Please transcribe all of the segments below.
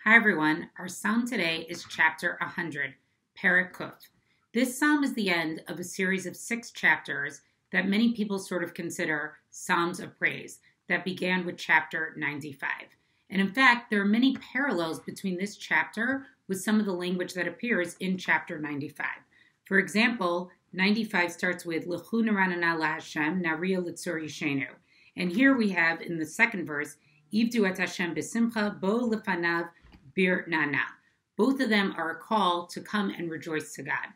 Hi everyone, our psalm today is chapter 100, Perek Kuf. This psalm is the end of a series of 6 chapters that many people sort of consider psalms of praise that began with chapter 95. And in fact, there are many parallels between this chapter with some of the language that appears in chapter 95. For example, 95 starts with L'chu naranana laHashem, nariya litzur yishenu. And here we have in the second verse, Ivdu et Hashem b'simcha, bo lefanav bir nana. Both of them are a call to come and rejoice to God.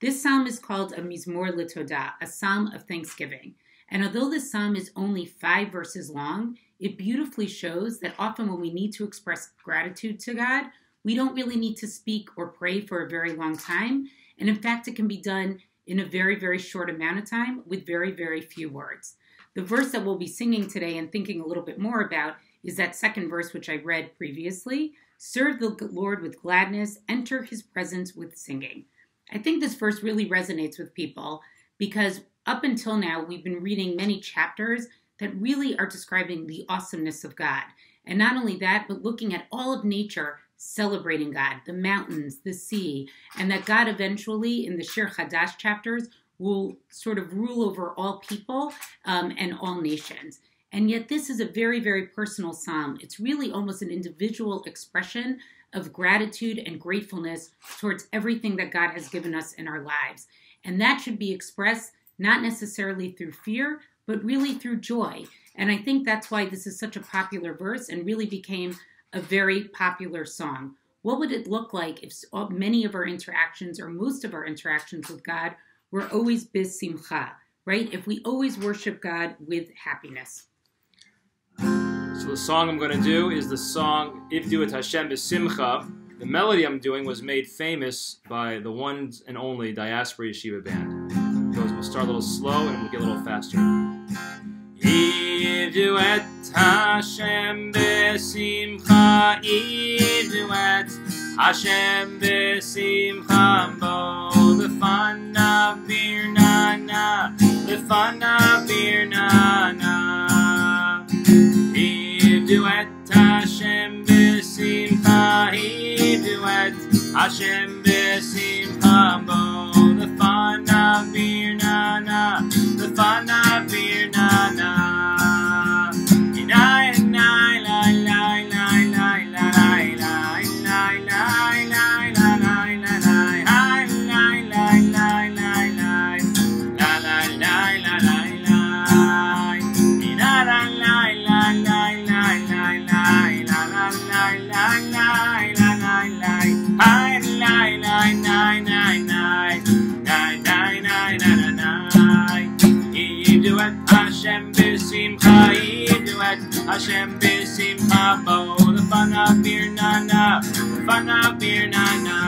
This psalm is called a mizmor letodah, a psalm of thanksgiving. And although this psalm is only 5 verses long, it beautifully shows that often when we need to express gratitude to God, we don't really need to speak or pray for a very long time. And in fact, it can be done in a very, very short amount of time with very, very few words. The verse that we'll be singing today and thinking a little bit more about is that second verse which I read previously. Serve the Lord with gladness, enter his presence with singing. I think this verse really resonates with people because up until now, we've been reading many chapters that really are describing the awesomeness of God. And not only that, but looking at all of nature celebrating God, the mountains, the sea, and that God eventually, in the Shir Chadash chapters, will sort of rule over all people and all nations. And yet this is a very, very personal psalm. It's really almost an individual expression of gratitude and gratefulness towards everything that God has given us in our lives. And that should be expressed not necessarily through fear, but really through joy. And I think that's why this is such a popular verse and really became a very popular song. What would it look like if many of our interactions or most of our interactions with God were always b'simcha, right? If we always worship God with happiness. So the song I'm going to do is the song Ivdu et Hashem b'simcha. The melody I'm doing was made famous by the one and only Diaspora Yeshiva Band. We'll start a little slow and we'll get a little faster. Ivdu et Hashem b'simcha, Ivdu et Hashem b'simcha, bo lefanav bir nana, lefanav bir nana. Ivdu et Hashem b'simcha, Ivdu et Hashem b'simcha, bo lefanav bir nana, lefanav bir nana. Hashem b'simcha, Ivdu et Hashem b'simcha, bo lefanav bir nana, lefanav bir nana.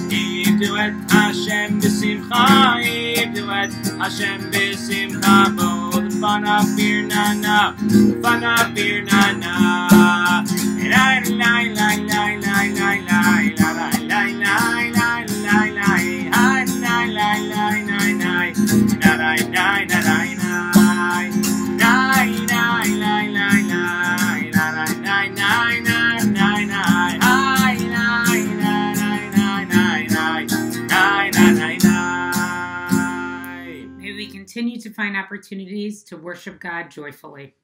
Ivdu et Hashem b'simcha, Ivdu et Hashem b'simcha, bo lefanav bir nana, lefanav bir nana. La la la la la la la la la la la la la. May we continue to find opportunities to worship God joyfully.